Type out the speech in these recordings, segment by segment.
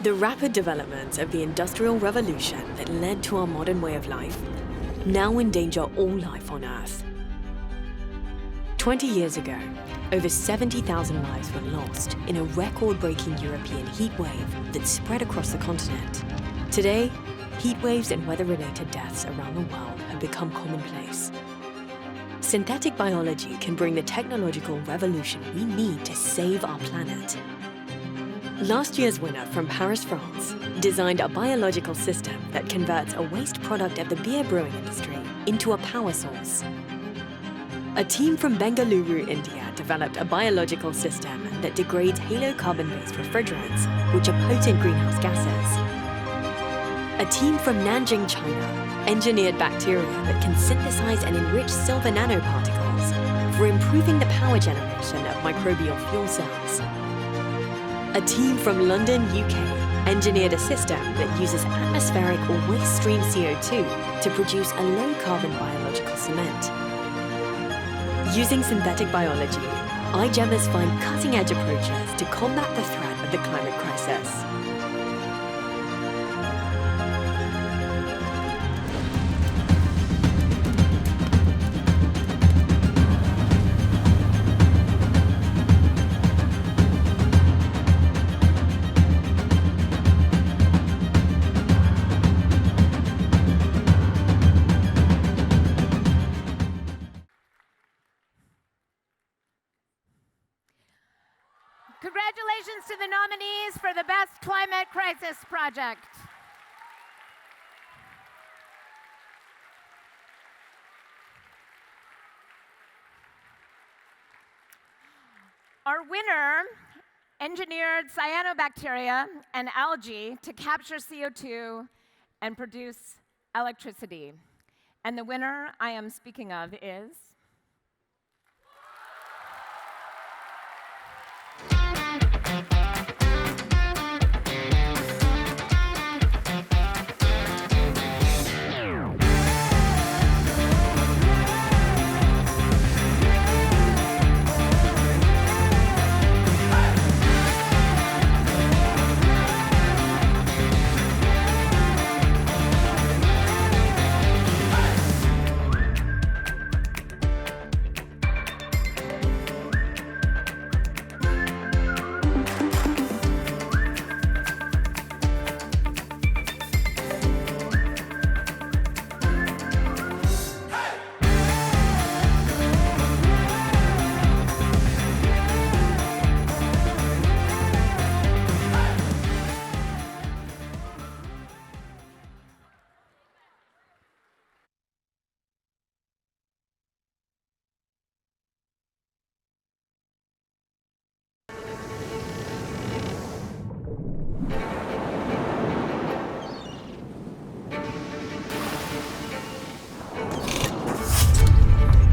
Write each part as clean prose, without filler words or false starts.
The rapid development of the Industrial Revolution that led to our modern way of life now endanger all life on Earth. 20 years ago, over 70,000 lives were lost in a record-breaking European heat wave that spread across the continent. Today, heat waves and weather-related deaths around the world have become commonplace. Synthetic biology can bring the technological revolution we need to save our planet. Last year's winner from Paris, France, designed a biological system that converts a waste product of the beer brewing industry into a power source. A team from Bengaluru, India, developed a biological system that degrades halocarbon-based refrigerants, which are potent greenhouse gases. A team from Nanjing, China, engineered bacteria that can synthesize and enrich silver nanoparticles for improving the power generation of microbial fuel cells. A team from London, UK, engineered a system that uses atmospheric or waste stream CO2 to produce a low-carbon biological cement. Using synthetic biology, iGEMers find cutting-edge approaches to combat the threat of the climate crisis. Congratulations to the nominees for the Best Climate Crisis Project. Our winner engineered cyanobacteria and algae to capture CO2 and produce electricity. And the winner I am speaking of is...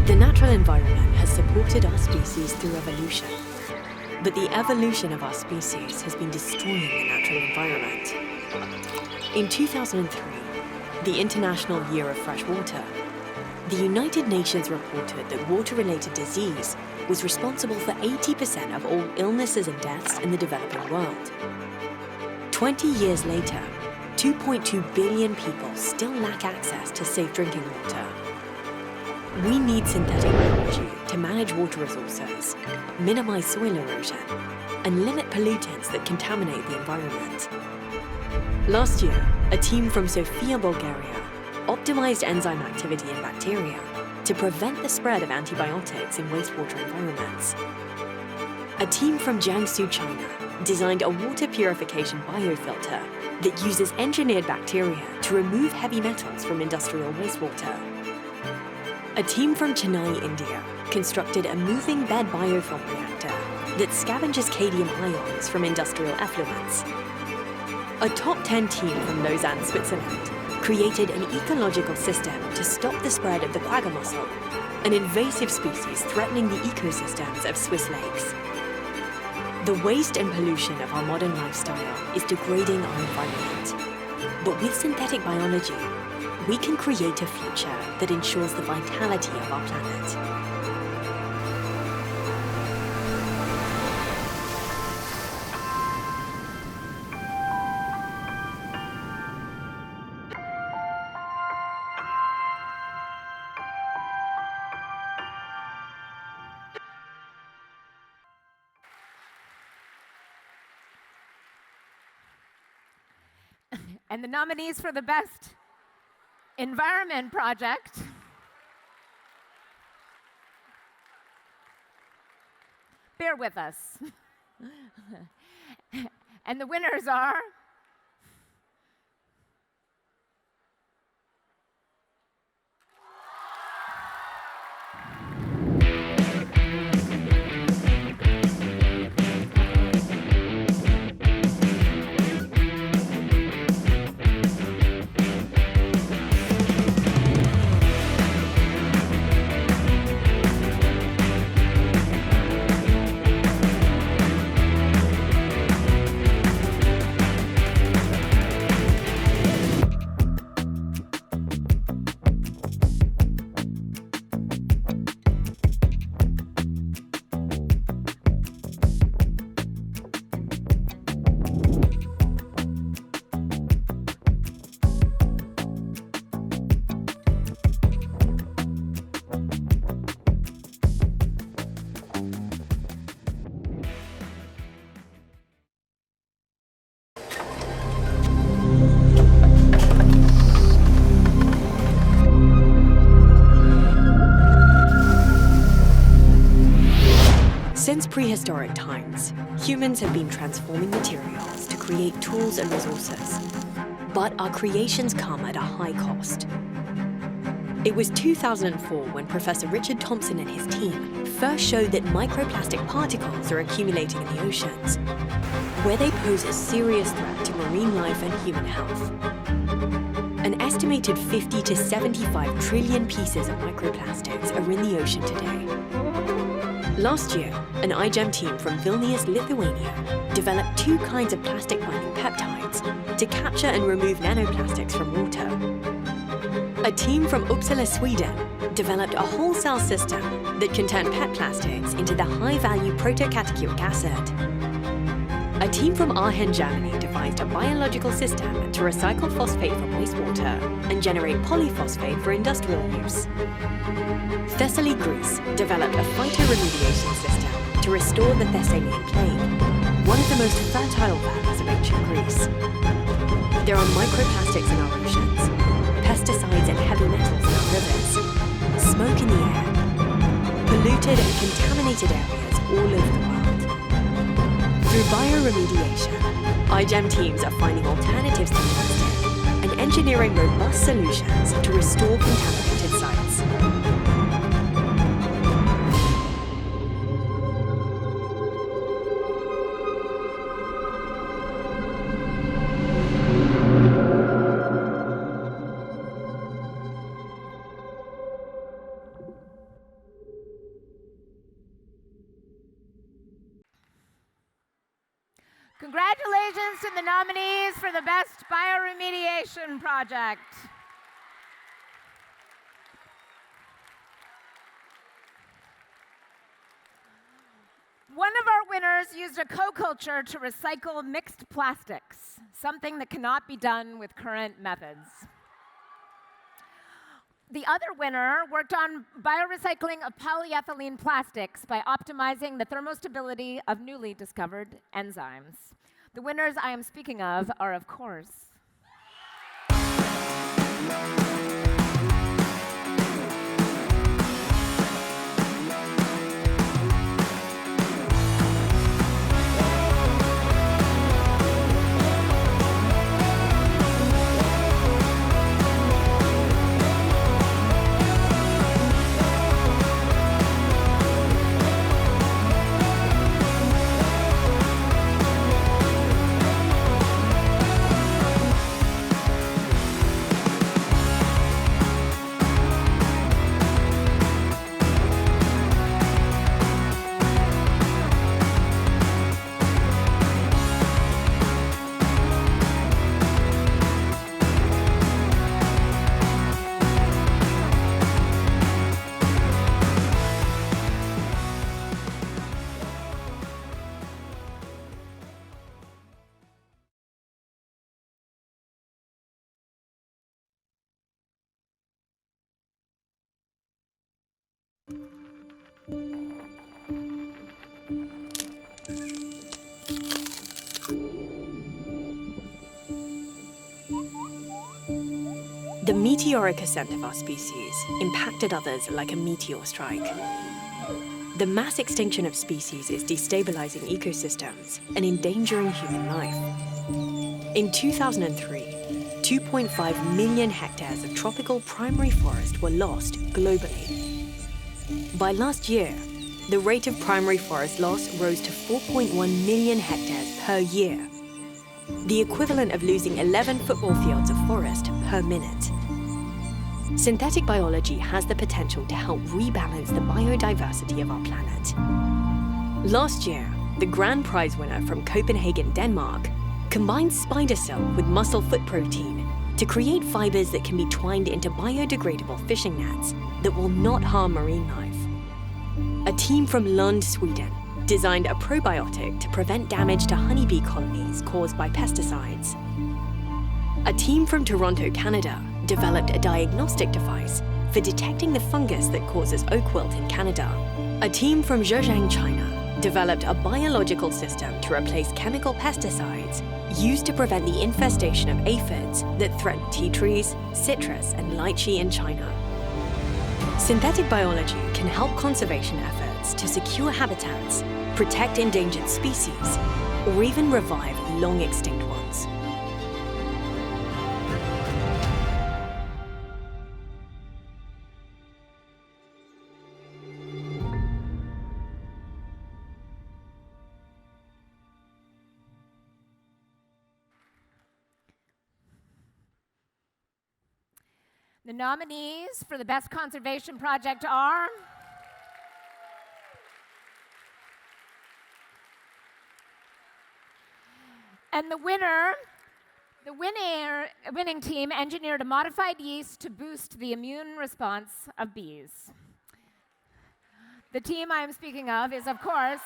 The natural environment has supported our species through evolution, but the evolution of our species has been destroying the natural environment. In 2003, the International Year of Fresh Water, the United Nations reported that water-related disease was responsible for 80% of all illnesses and deaths in the developing world. 20 years later, 2.2 billion people still lack access to safe drinking water. We need synthetic biology to manage water resources, minimize soil erosion, and limit pollutants that contaminate the environment. Last year, a team from Sofia, Bulgaria, optimized enzyme activity in bacteria to prevent the spread of antibiotics in wastewater environments. A team from Jiangsu, China, designed a water purification biofilter that uses engineered bacteria to remove heavy metals from industrial wastewater. A team from Chennai, India, constructed a moving bed biofilm reactor that scavenges cadmium ions from industrial effluents. A top 10 team from Lausanne, Switzerland, created an ecological system to stop the spread of the quagga mussel, an invasive species threatening the ecosystems of Swiss lakes. The waste and pollution of our modern lifestyle is degrading our environment. But with synthetic biology, we can create a future that ensures the vitality of our planet. And the nominees for the Best Environment Project bear with us. And the winners are Since prehistoric times, humans have been transforming materials to create tools and resources. But our creations come at a high cost. It was 2004 when Professor Richard Thompson and his team first showed that microplastic particles are accumulating in the oceans, where they pose a serious threat to marine life and human health. An estimated 50 to 75 trillion pieces of microplastics are in the ocean today. Last year, an iGEM team from Vilnius, Lithuania, developed 2 kinds of plastic-binding peptides to capture and remove nanoplastics from water. A team from Uppsala, Sweden, developed a whole cell system that can turn PET plastics into the high-value protocatechuic acid. A team from Aachen, Germany, devised a biological system to recycle phosphate from wastewater and generate polyphosphate for industrial use. Thessaly, Greece, developed a phytoremediation system to restore the Thessalian plain, one of the most fertile valleys of ancient Greece. There are microplastics in our oceans, pesticides and heavy metals in our rivers, smoke in the air, polluted and contaminated areas all over the world. Through bioremediation, iGEM teams are finding alternatives to plastic and engineering robust solutions to restore contaminated sites. Congratulations to the nominees for the Best Bioremediation Project. One of our winners used a co-culture to recycle mixed plastics, something that cannot be done with current methods. The other winner worked on biorecycling of polyethylene plastics by optimizing the thermostability of newly discovered enzymes. The winners I am speaking of are, of course, meteoric ascent of our species impacted others like a meteor strike. The mass extinction of species is destabilizing ecosystems and endangering human life. In 2003, 2.5 million hectares of tropical primary forest were lost globally. By last year, the rate of primary forest loss rose to 4.1 million hectares per year, the equivalent of losing 11 football fields of forest per minute. Synthetic biology has the potential to help rebalance the biodiversity of our planet. Last year, the grand prize winner from Copenhagen, Denmark, combined spider silk with muscle foot protein to create fibers that can be twined into biodegradable fishing nets that will not harm marine life. A team from Lund, Sweden, designed a probiotic to prevent damage to honeybee colonies caused by pesticides. A team from Toronto, Canada, developed a diagnostic device for detecting the fungus that causes oak wilt in Canada. A team from Zhejiang, China, developed a biological system to replace chemical pesticides used to prevent the infestation of aphids that threaten tea trees, citrus, and lychee in China. Synthetic biology can help conservation efforts to secure habitats, protect endangered species, or even revive long extinct ones. The nominees for the Best Conservation Project are and the winning team engineered a modified yeast to boost the immune response of bees. The team I'm speaking of is, of course,